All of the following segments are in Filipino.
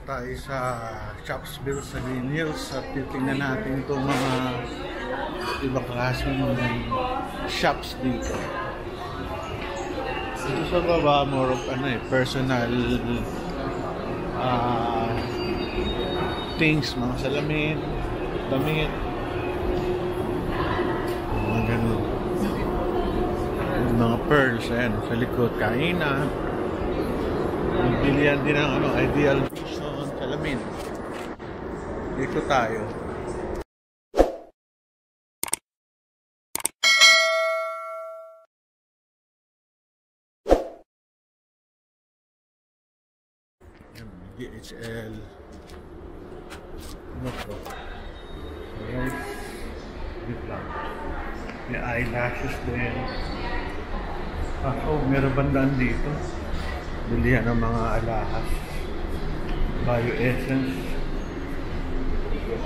tayo sa Shopsville sa Green Hills at titingnan natin itong mga iba klaseng shops dito. Ito sa baba, more of personal things, mga salamin, damit, mga ganun. Mga pearls, ayan, sa likod, kainan. Bilihan din ng Ideal Vision, salamin. Dito tayo. DHL. Ano to? Ayan. Dito lang. May eyelashes din. Meron bandaan dito. Bilihan ng mga alahas. Bio Essence.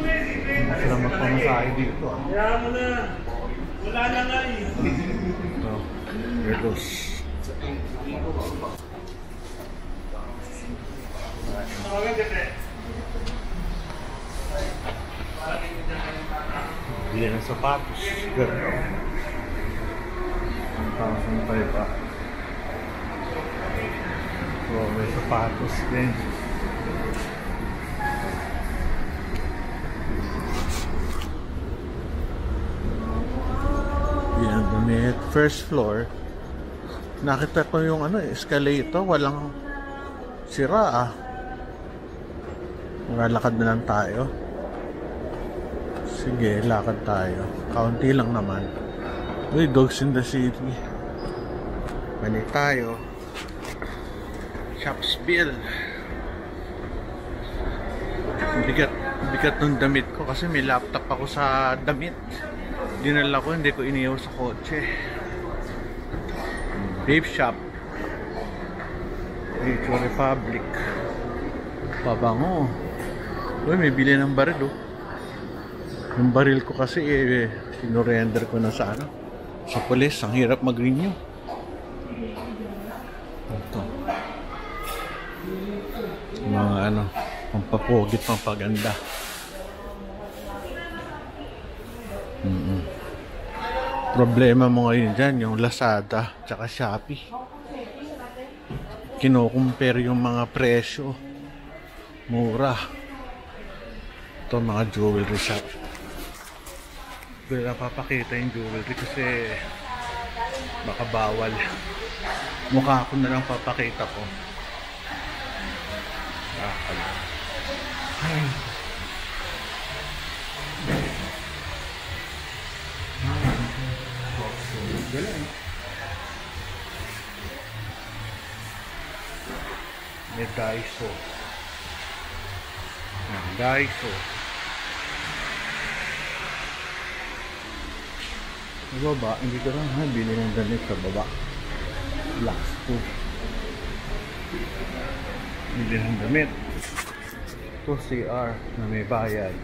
Hindi sila magpamasahe dito. Kaya mo na. Wala na nga eh. Ito. Relos. Bilihan ng sapatos. Ganda. 1,005 pa. So, may sapatos din. Yan, damit. First floor. Nakita ko yung escalator. Walang sira Magalakad na lang tayo. Sige, lakad tayo. Kaunti lang naman. Uy, Dogs in the City. Balik tayo. Shopsville. Bigat ng damit ko kasi may laptop ako sa damit. Dinala ko, hindi ko iniyaw sa kotse. Vape shop. Nature Republic. Pabango. Uy, may bili ng baril Yung baril ko kasi sinurrender ko na sa sa pulis. Ang hirap mag-renew. Ito. Mga pampapugit, pampaganda. Problema mo ngayon dyan, yung Lazada tsaka Shopee. Kino-compare yung mga presyo. Mura. Ito mga jewelry shop. Hindi na papakita yung jewelry kasi baka bawal. Mukha ko na lang papakita ko. Ay. Galing. May Daiso. Daiso. Sa baba, hindi ko lang bili ng damit sa baba. Lux po. Bili ng damit. Ito CR na may bayad.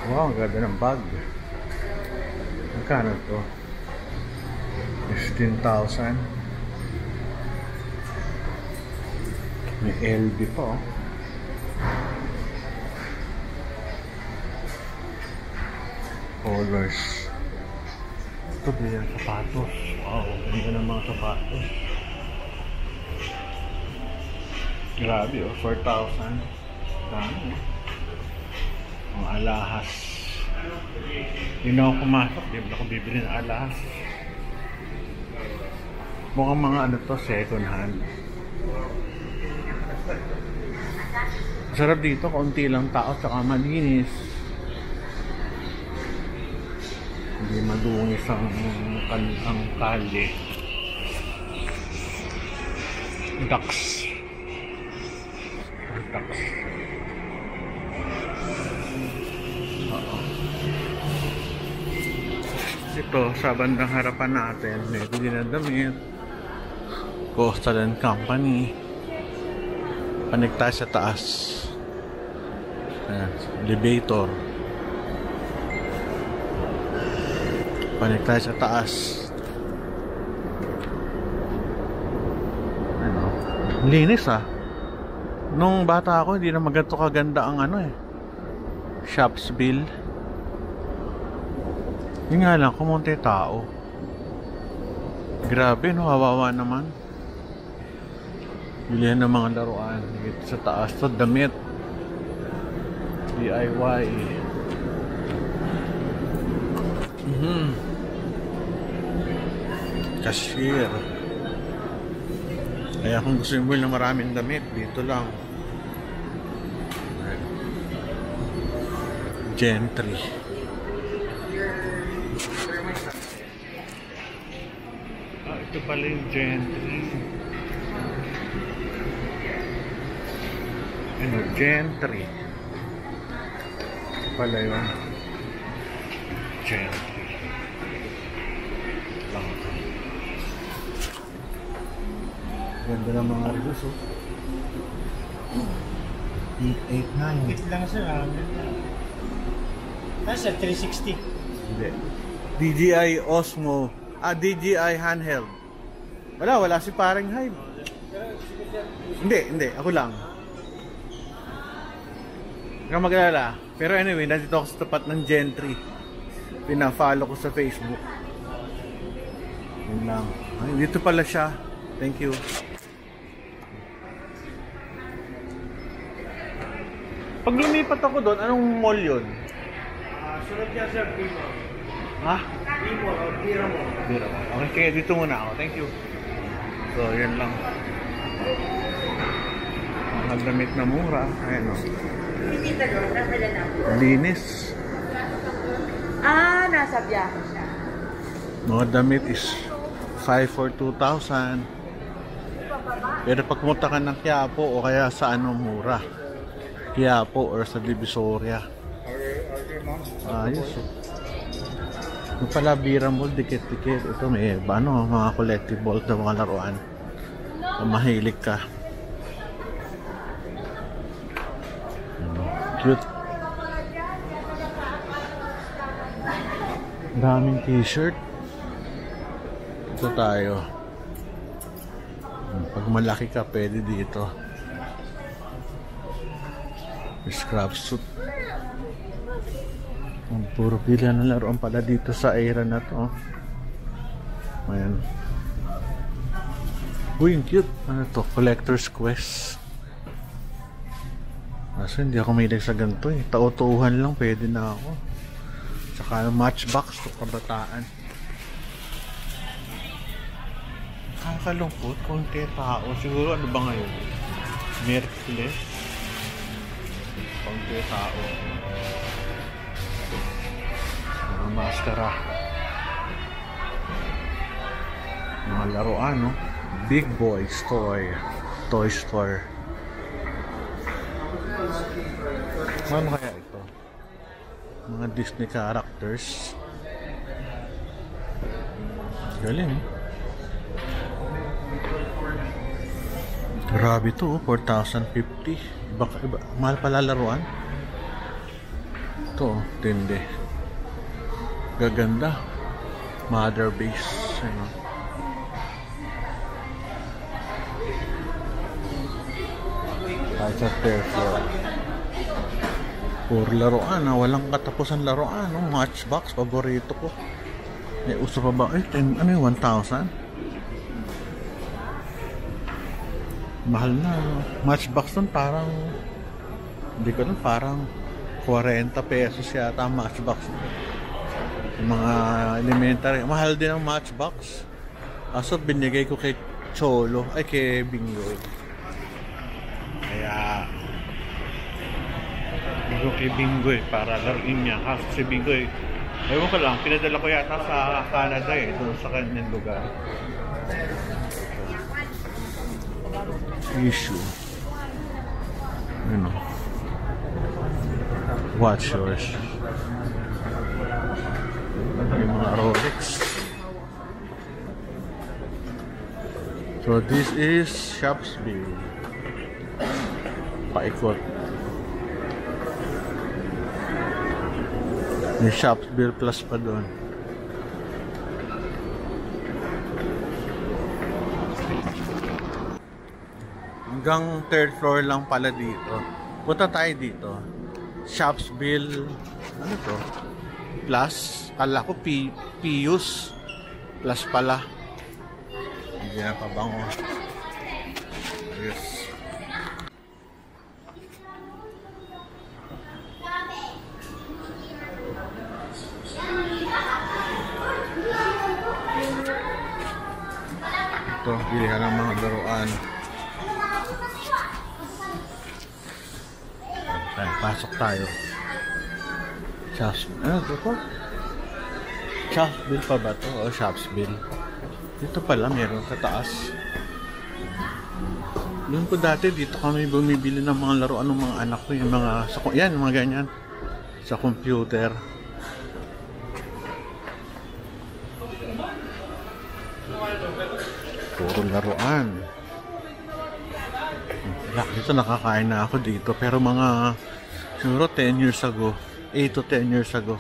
Wow, ang ganda ng bag. Magkano to? 15,000. May LB pa Colors. Ito din yung sapatos. Wow, ganda ng mga sapatos. Grabe 4,000. Dami Mga alahas. Hindi na ako pumasok. Hindi na ako bibili ng alahas. Mukhang mga to, second hand. Masarap dito, kaunti lang tao, tsaka malinis. Hindi madungis ang kalye. Ducks. Ito, sa bandang harapan natin, may bili na damit. Coastal and Company. Panik tayo sa taas. Elevator. Panik tayo sa taas. Linis ah. Nung bata ako, hindi na maganto kaganda ang ano eh. Shopsville. Yun nga lang, kumunti tao. Grabe no, hawawa naman. Bilihan ng mga laruan. Dito sa taas, so damit. DIY. Cashier. Kaya kung gusto mo na maraming damit, dito lang. Gentry. Ito pala yung Gentry. Ano, Gentry. Ito pala yun. Gentry. Lang. Ganda ng mga reviews, oh. 889. Wait lang sir, sir, 360. Hindi. DJI Osmo. DJI handheld. Wala si paring Hive. Hindi. Ako lang. Huwag kang mag-alala. Pero anyway, nandito ako sa tapat ng Gentry. Pina-follow ko sa Facebook. Yun lang. Ay, dito pala siya. Thank you. Pag lumipat ako doon, anong mall yun? Sunod niya sir, Bimo. Ha? Bimo o Biramo. Biramo. Okay, kaya dito muna ako. Thank you. So, yun lang. Mga damit na mura. Ayan o. Hindi doon, nasa dyan ako. Linis. Nasa biyahe siya. Mga damit is 5 for 2,000. Pero pag pumunta ka ng Quiapo o kaya sa ano mura. Quiapo or sa Divisoria. Ayos eh. Yung pala Bira Mall, dikit-dikit. Ito may mga collectibles na mga laruan. Kung mahilig ka. Cute. Daming t-shirt. Ito tayo. Pag malaki ka, pwede dito. Scrap suit. Puro pila ng laruan pala dito sa area na to. Ayan. Uy, yung cute. Ano to? Collector's Quest. Kasi hindi ako mahilig sa ganito eh. Tautuhan lang, pwede na ako. Tsaka Matchbox to kabataan. Kakalungkot, konti tao. Siguro ano ba ngayon? Merkules. Konti tao. Mga maskara. Mga laruan, no? Big Boys Toy Store. Ano kaya ito? Mga Disney characters. Galing. Grabe to, 4,050. Iba, mahal pala laruan. Ito, tindi. Gaganda. Mother base. Ano? Kahit sa third floor. Puro laruan, walang katapusan laruan. Matchbox, paborito ko. May uso pa ba? Ano yung 1,000? Mahal na. Matchbox nun parang, hindi ko lang, parang 40 pesos yata ang Matchbox. Yung mga elementary. Mahal din ang Matchbox. Kaso binigay ko kay Cholo, kay Bingoy. Kaya kay Bingoy para laruin niya. Kasi si Bingoy, ewan ko lang, pinadala ko yata sa Canada doon sa kanyang lugar. Issue. Watch yours. Yung mga Rolex. So this is Shopsville. Paikot. May Shopsville Plus pa doon. Hanggang third floor lang pala dito. Punta tayo dito. Shopsville. Ano to? Plus. Kala ko Pius. Plus pala. Hindi na pabango. Ayos. Ito, bilihan ng mga laruan. Ayan, pasok tayo. Shopsville. Ano ito po? Shopsville pa ba ito? O Shopsville? Dito pala, meron sa taas. Doon po dati, dito kami bumibili ng mga laruan ng mga anak ko. Yung mga, yan, mga ganyan. Sa computer. Puro laruan. Dito nakakain na ako dito. Pero mga siguro 10 years ago, 8 to 10 years ago,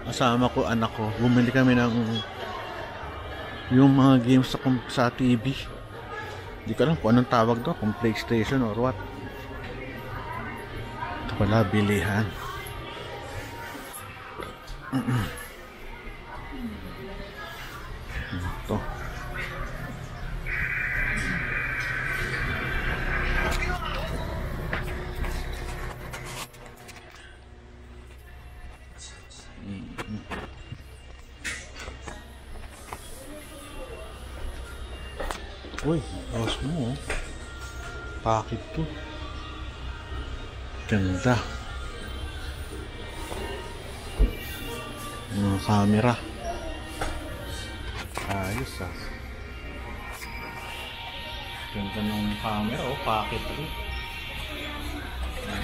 kasama ko anak ko, bumili kami ng yung mga games sa TV. Hindi ko alam kung anong tawag doon, kung PlayStation or what. Ito pala, bilihan. Ito. Uy, house mo. Pakit to. Ganda. Mga camera. Ayos ah. Ganda ng camera. Oh, pakit to.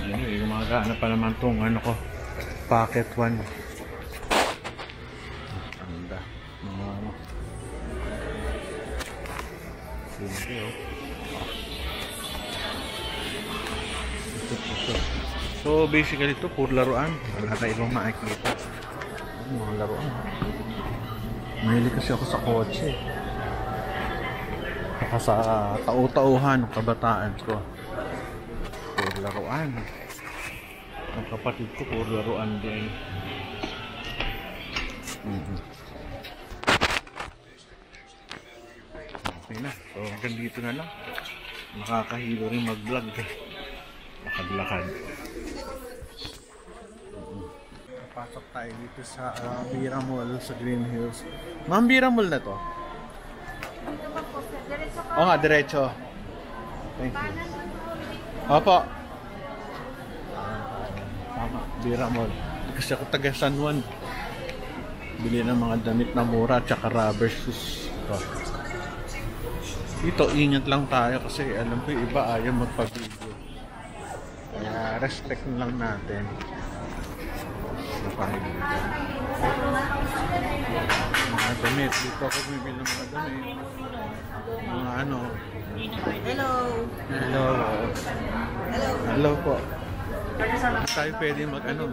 Anyway, gumagana pa naman tong ano ko. Pocket 1. Ganda. Mga ano. Sige, oh. So basically ito puro laruan. Wala na ibang makikita. Mga laruan. Mahilig kasi ako sa kotse. Saka sa tau-tauhan ng kabataan ko. Puro laruan. Ang kapatid ko puro laruan din. Okay na. So hanggang dito na lang. Makakahilo rin mag-vlog eh. Lakad-lakad. Pasok tayo dito sa Bira Mall sa Green Hills. Ma'am, Bira Mall na to? Oo nga, diretso. Thank you. Opo. Tama, Bira Mall. Kasi ako taga San Juan. Bili ng mga damit na mura at saka rubber shoes. Dito, ingat lang tayo kasi alam ko yung iba ayaw magpa-video. Kaya respect lang natin. Mga damit. Dito ako bibili ng mga damit. Mga ano. Hello. Hello. Hello po. Tayo pwede mag ano.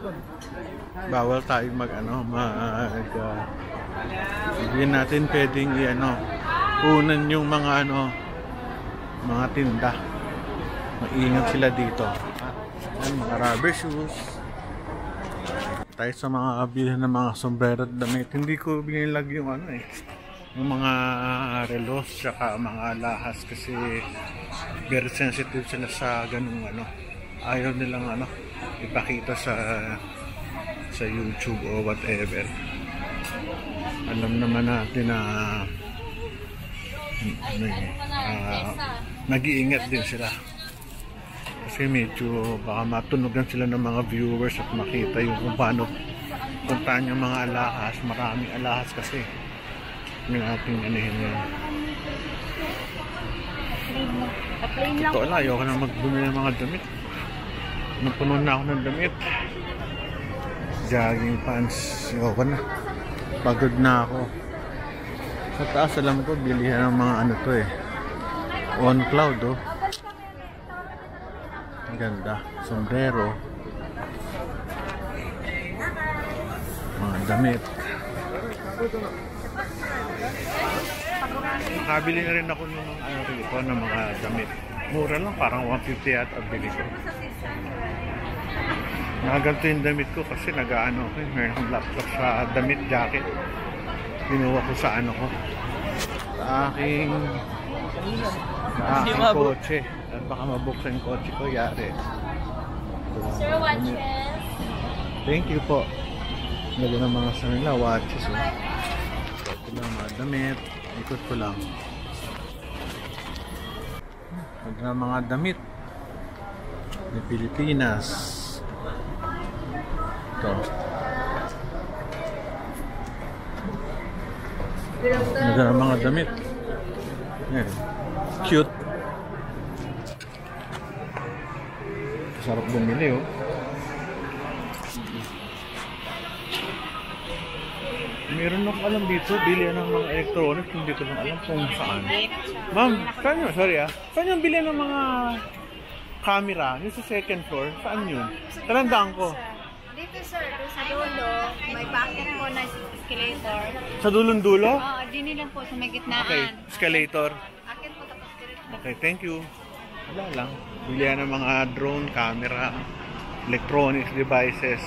Bawal tayo mag ano. Hindi natin pwedeng i-ano. Unan yung mga ano. Mga tinda. Maingat sila dito. Yan, mga rubber shoes. Tayo sa mga bilhin ng mga sombrero at damit. Hindi ko binilag yung ano eh. Yung mga relos saka mga lahas kasi very sensitive sila sa ganung ano. Ayaw nilang ano ipakita sa YouTube o whatever. Alam naman natin na nag-iingat din sila. Kasi medyo baka matunugan sila ng mga viewers at makita yung kung paano puntahan yung mga alahas. Maraming alahas kasi yung ating anihin yun. Ito ala, ayoko na magbumi ng mga damit. Napuno na ako ng damit. Jogging pants, ayoko na. Pagod na ako. Sa taas alam ko bilihan ng mga ano to eh. On Cloud oh. Ang ganda. Sombrero. Mga damit. Nakabili na rin ako ng ano rito ng mga damit. Mura lang, parang 150 at bili ko. Nakaganto yung damit ko kasi nag-ano ko, meron akong laptop sa damit jacket. Binuha ko sa ano ko. Sa aking kotse. At baka mabuksan yung kotse ko, yari. Sir, watches. Thank you po. Lalo ng mga sa nila, watches. So, ito lang mga damit. Ikot ko lang. Ito na mga damit. Ng Pilipinas. Ito. Ito na mga damit. Ayan. Cute. Sarap bumili oh. Meron ako alam dito, bilihan ng mga electronics, hindi ko lang alam kung saan. Ma'am, saan yun? Sorry ah. Saan yung bilihan ng mga camera? Yung sa second floor? Saan yun? Talandaan ko. Dito sir, doon sa dulo, may bakit po na escalator. Sa dulong-dulo? Oo, dini lang po sa may gitnaan. Okay, escalator. Akit po tapos diretso. Okay, thank you. Wala lang. Bilihan ng mga drone, camera, electronics devices.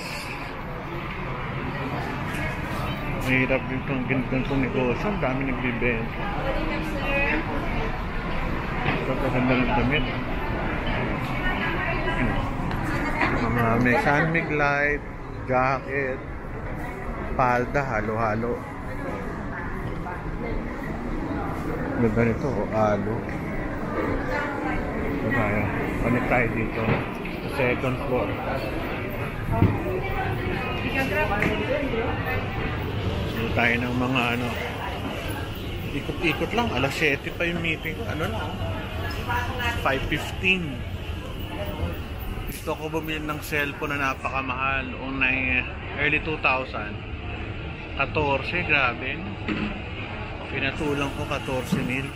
Mahirap din itong ganitong negosyo. Ang dami nagbibenta. Ito kaganda ng damit. Mga may sunmig light, jacket, palda, halo-halo. Ganda nito, halo. Ito tayo. Panik tayo dito. Sa second floor. Dito tayo ng mga ano. Ikot-ikot lang. Alas 7 pa yung meeting. Ano lang? 5:15. Gusto ko bumili ng cellphone na napakamahal. Noong early 2000. 14, grabe. Pinatulang ko 14,000.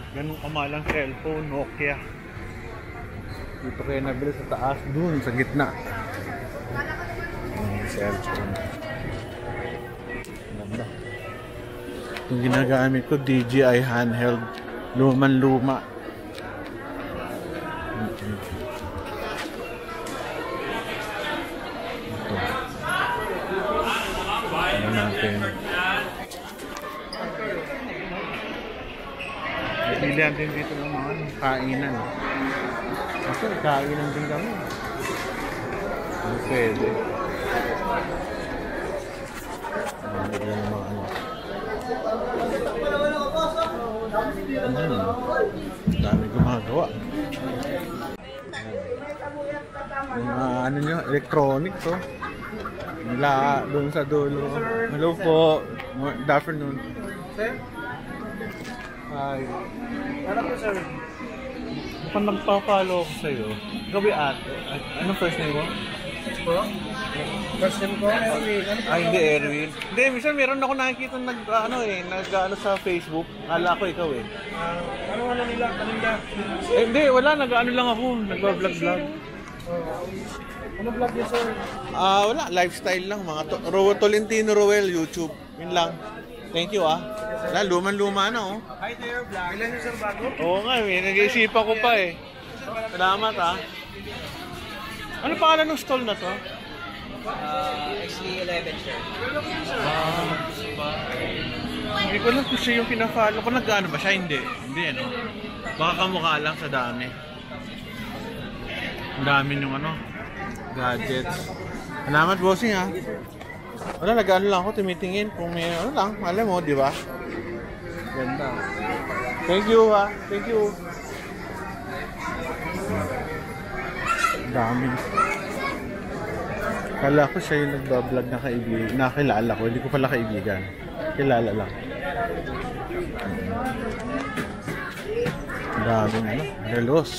Ganun kamalang cellphone, Nokia. Dito kayo nabili sa taas, dun sa gitna. Cellphone. Ganda. Itong ginagamit ko, DJI handheld. Luman-luma. Ito. Ano natin? Bilihan din dito ng mga kainan. Kasi kainan din kami. Ano pwede? Bilihan ng mga ano. Dami gumagawa. Mga ano nyo, electronics oh. Nila doon sa dulo. Hello po. Good afternoon. Sir? Hi. Ano po sir? Mukhang nagpa-follow ako sa'yo. Gabi ate. Anong first name mo? Po? First name ko? Erwin. Ay, hindi Erwin. Hindi, minsan meron ako nakikita nag-ano sa Facebook. Kala ko ikaw eh. Ano nila? Kanila? Hindi, wala. Nag-ano lang ako. Nagba-vlog-vlog. Ano vlog niya sir? Wala. Lifestyle lang. Mga Tolentino Roel, YouTube. Yun lang. Thank you ah. Wala, luman-luma na oh. Hi there, vlog. Ilan yung sir bago? Oo nga eh. Nag-iisipan ko pa eh. Salamat ah. Ano pangalan ng stall na to? XC11 sir. Hindi ko lang kung siya yung pina-follow. Kung nag-ano ba siya? Hindi. Hindi ano. Baka kamukha lang sa dami. Ang dami yung ano. Gadgets. Salamat bossing ha. Wala, nag-ano lang ako. Tumitingin. Kung may ano lang. Alam mo, di ba? Ganda. Thank you ha. Thank you. Ang dami. Kala ko siya yung nagbablog na kaibigan. Nakilala ko. Hindi ko pala kaibigan. Kilala lang. Ang daming ano. Relos.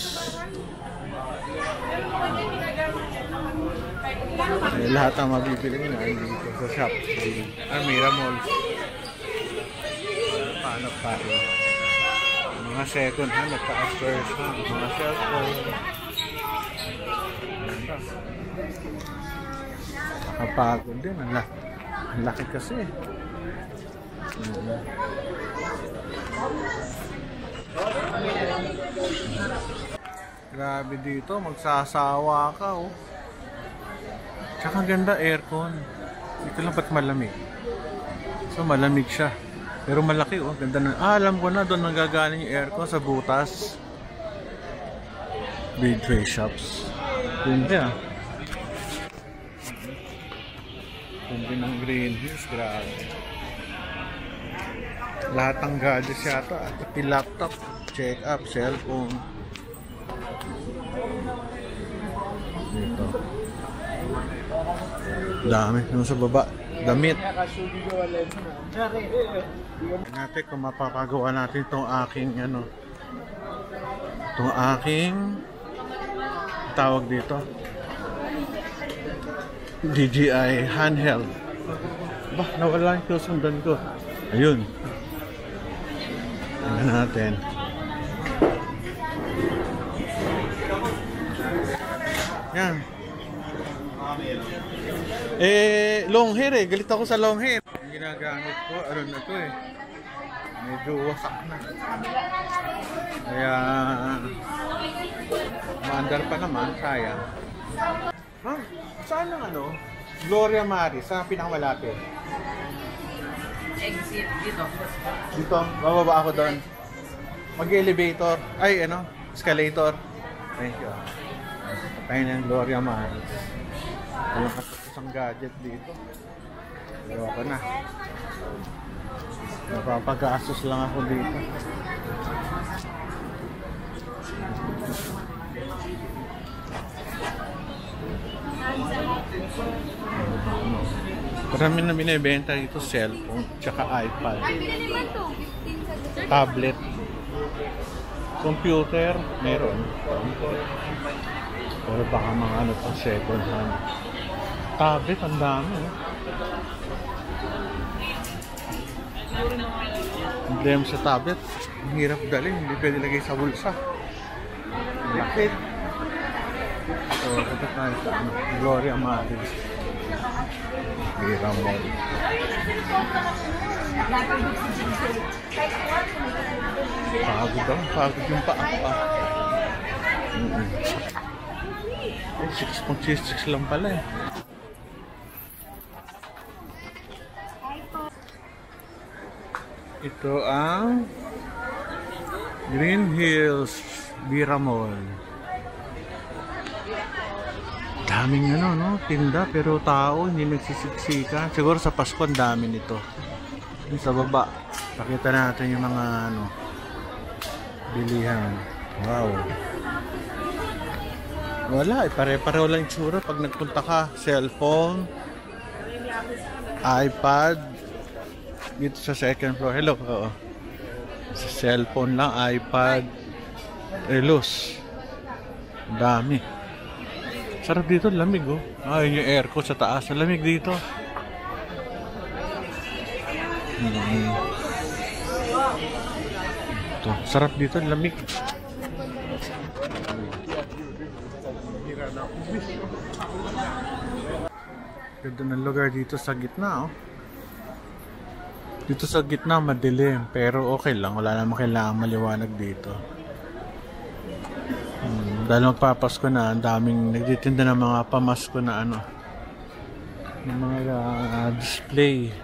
Lahat ang mabibili nyo ay dito sa shop. Almira Mall. Paano tayo? Mga second hand at saka first hand. Mga cellphone. Nakapagod din. Ang laki kasi. Grabe dito, magsasawa ka oh. Tsaka ganda aircon. Dito lang ba't malamig? So malamig siya. Pero malaki oh, ganda na. Alam ko na doon nanggagaling yung aircon sa butas. Big tray shops. Ganda ah. Ganda ng Green Hills, grabe. Lahat ng gadgets yata. Laptop, check up, cellphone. Dito. Dami. Yung sa baba. Damit. Natin kung mapapagawa natin itong aking ano. Itong aking tawag dito. DJI handheld. Bah, nawala yung susundan ko. Ayun. Tingnan natin. Yan. Long hair eh. Galit ako sa long hair. Yung ginagamit ko, ano na to eh. Medyo wasak na. Kaya, maandar pa naman, sayang. Ha? Saan ang ano? Gloria Maris, sa pinakamalapit. Exit dito. Dito, bababa ako doon. Mag-elevator. Ay, ano? Escalator. Thank you. Tayo ng Gloria Maris. Walang katusang gadget dito. Ayoko na. Napapag-asos lang ako dito. Marami na binibenta dito cellphone, tsaka iPad, tablet, computer, meron. Pero baka mga ano pang second hand. Tablet, ang dami. Problema sa tablet, ang hirap dalhin, hindi pwede lagay sa bulsa. Lakit. So, ito tayo sa ano, Gloria Maris. Bira Mall. Pagod yung paa ko ah. 6.66 lang pala eh. Ito ang Green Hills Bira Mall. Daming ano, no? Tinda pero tao hindi nagsisiksikan. Siguro sa Pasko ang dami nito. Yung sa baba, pakita natin yung mga ano, bilihan. Wow. Wala, pare-pareho lang yung tsura pag nagpunta ka. Cellphone, iPad, dito sa second floor. Hello. Oo. Sa cellphone lang, iPad, relos. Dami. Sarap dito, lamig oh. Ay, yung aircon sa taas. Lamig dito. Ito, sarap dito, lamig. Ganda ng lugar dito sa gitna oh. Dito sa gitna madilim, pero okay lang, wala namang kailangan maliwanag dito. Dahil magpapasko na, ang daming nagtitinda ng mga pamasko na ano, ng mga display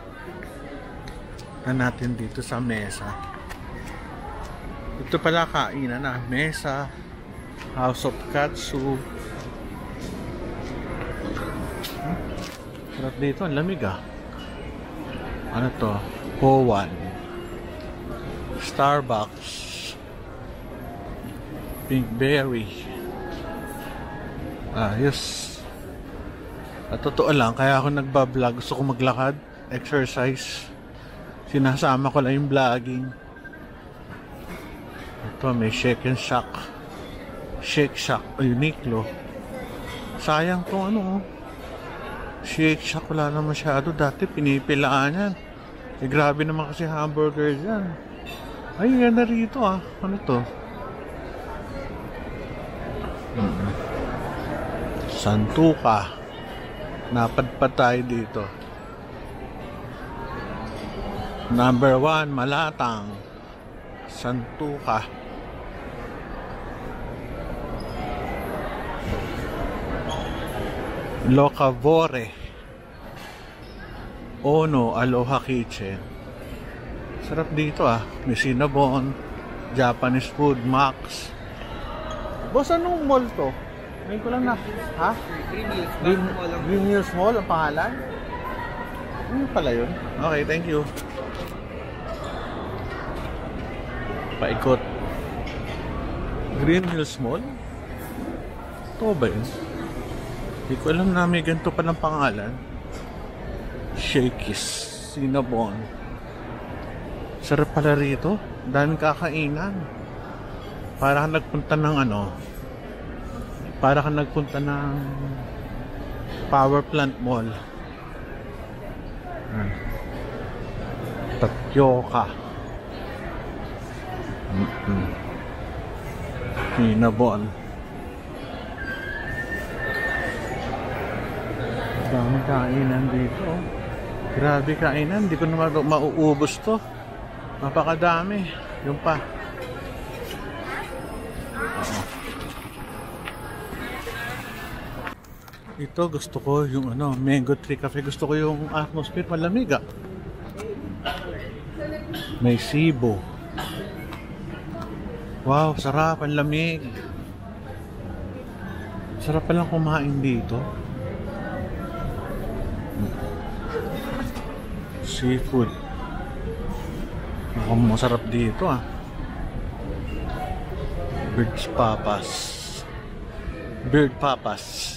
na natin dito sa mesa. Ito pala kainan na, mesa, House of Katsu. Sarap dito, ang lamig ah. Ano to? Powan, Starbucks, Pinkberry. Ayos. At totoo lang, kaya ako nagbablog. Gusto ko maglakad, exercise. Sinasama ko lang yung vlogging. Ito, may Shake and Shack. Shake Shack, Uniqlo. Sayang tong ano. Shake Shack, wala na masyado. Dati pinipilaan yan. Eh, grabe naman kasi hamburger dyan. Ay, ganda rito ah. Ano to? Santuka. Napadpad tayo dito. Number 1, Malatang. Santuka. Locavore. Ono Aloha Kitchen. Sarap dito ah. May Cinnabon, Japanese food, Max. Boss, anong mall to? Ngayon ko lang na. Ha? Green Hills Mall ang pangalan? Ano pala yun? Okay, thank you. Paikot. Green Hills Mall? Ito ba yun? Hindi ko alam na may ganito pa ng pangalan. Shakey's Cinnabon. Sarap pala rito. Daming kakainan. Para kang nagpunta ng ano, para kang nagpunta ng Power Plant Mall. Tapioca. Cinnabon. Daming kainan dito. Grabe kainan. Hindi ko na mauubos to. Napakadami. Yung pa. Ito gusto ko yung ano, Mango Tree Cafe. Gusto ko yung atmosphere, malamig ah. May Cebu. Wow, sarap, ang lamig. Sarap palang kumain dito. Seafood. Mukhang masarap dito ah. Bird's Papas. Bird Papas.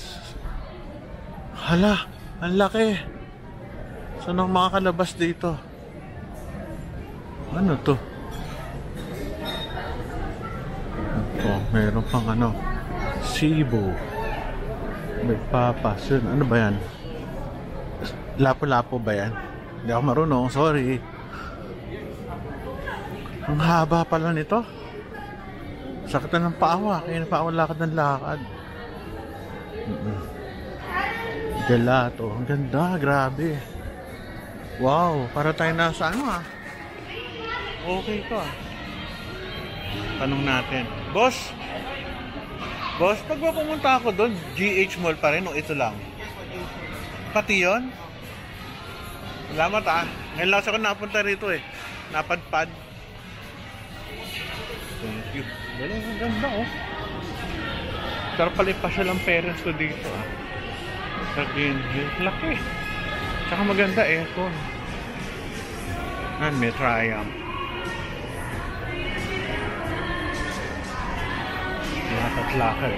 Hala, ang laki. Saan ang makakalabas dito? Ano to? Ito, meron pang ano, Cebu. Bird Papas. Ano ba yan? Lapo-lapo ba yan? Hindi ako marunong, sorry. Ang haba pala nito. Sakit na ng paawa. Kaya na paawa lakad ng lakad. Gelato. Ang ganda. Grabe. Wow. Para tayo nasa ano ah. Okay to ah. Tanong natin. Boss? Boss, pag pumunta ako doon, GH Mall pa rin o ito lang? Pati yun? Salamat ah. Ngayon lang ako napunta rito eh. Napadpad. Thank you. Galing, ang ganda oh. Sarap pala ipasya lang parents ko dito ah. Sa Green Hills. Laki. Tsaka maganda aircon. May Triumph. Lakad-lakad.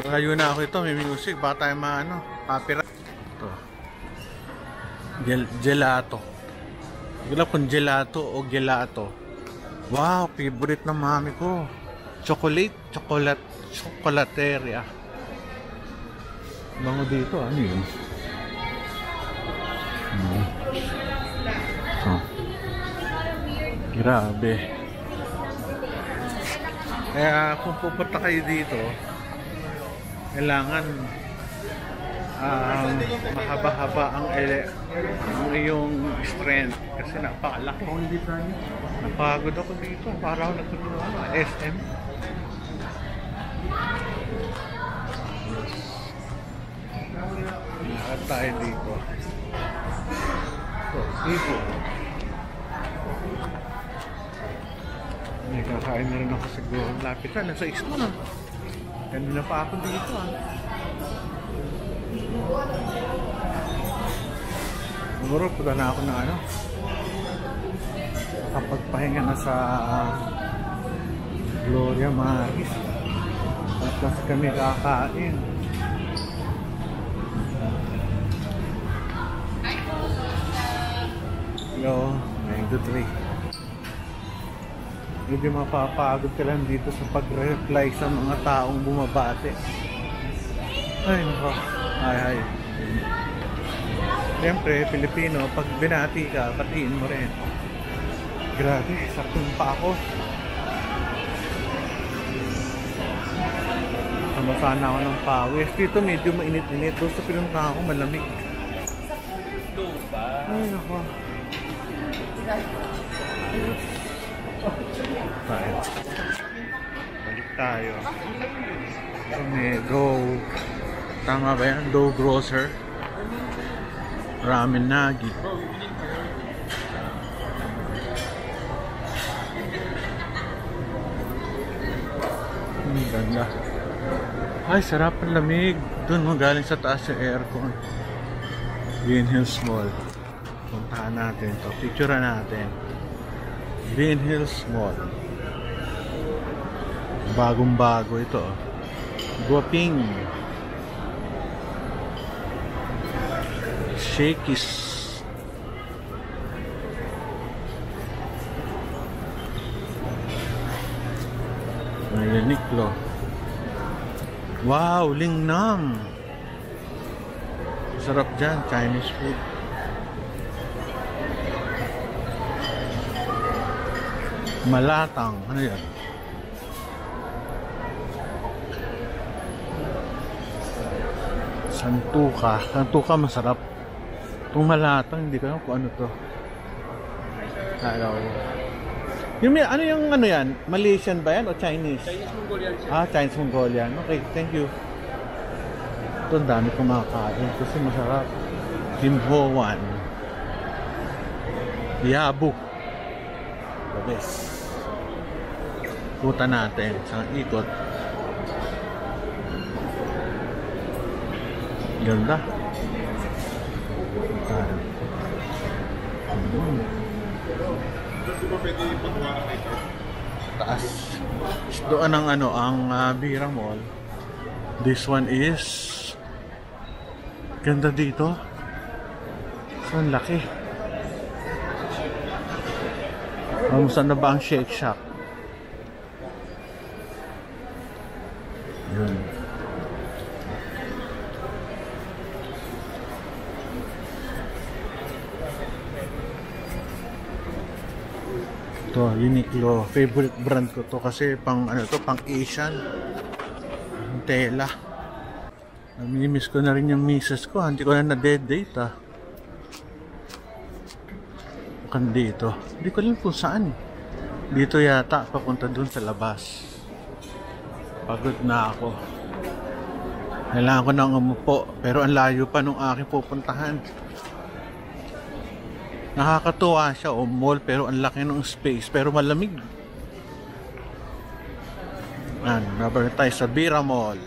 Layo na ako ito. May music. Baka tayo maano. Copyright. Ito. Gelato. Hindi ko kung gelato o gelato. Wow, favorite ng mami ko. Chocolateria. Bango dito, ano yun? Grabe. Kaya kung pupunta kayo dito, kailangan mahaba-haba ang iyong strength kasi napakalaki. Napagod ako dito para ako nagtutulungan SM. Nakakad tayo dito. So, dito may kakain na rin ako siguro. Lapit na, nasa X na. Kanina pa ako dito ah. Siguro punta na ako na ano, kapagpahinga na sa Gloria Maris at kasi kami kakain. Hello, Mango Tree. Medyo mapapagod ka lang dito sa pag-reply sa mga taong bumabate. Ay nako, ay. Siyempre, Pilipino, pag binati ka, batiin mo rin. Grabe, sakto pa ako. Samasana ako ng pawis. Dito medyo mainit-init. Doon sa pinunta ako, malamig. Ay, nako. Tayo. Balik tayo. Ito may Go. Tama ba yan? Go Grocer. Ramen Nagi. Ganda. Ay, sarap ang lamig. Doon mo galing sa taas yung aircon. Green Hills Mall. Puntahan natin to. Picturean natin. Green Hills Mall. Bagong bago ito. Guaping. Shakey's. Uniqlo. Wow, Lingnam. Sarap dyan, Chinese food. Malatang, ano yan? Santuka. Santuka masarap. Itong malatang, hindi ko alam kung ano to. Hello. Yung ano yung ano yan? Malaysian ba yan o Chinese? Chinese Mongolian siya. Ah, Chinese Mongolian. Okay, thank you. Ito, ang dami kumakain kasi masarap. Kimhoan. Yabu. The best. Puta natin sa ikot. Ganda. Taas. Doon ang ano, ang Bira Mall. This one is ganda dito. So, ang laki. Saan na ba ang Shake Shack? Yun. Ito, Uniqlo. Favorite brand ko to kasi pang ano to, pang Asian. Ang tela. Namimiss ko na rin yung misis ko. Hindi ko na na-dead-date ah. Bukan dito. Hindi ko alam kung saan. Dito yata, papunta dun sa labas. Pagod na ako. Kailangan ko nang umupo. Pero ang layo pa nung aking pupuntahan. Nakakatuwa siya o mall pero ang laki ng space pero malamig. Nabar tayo sa Bira Mall.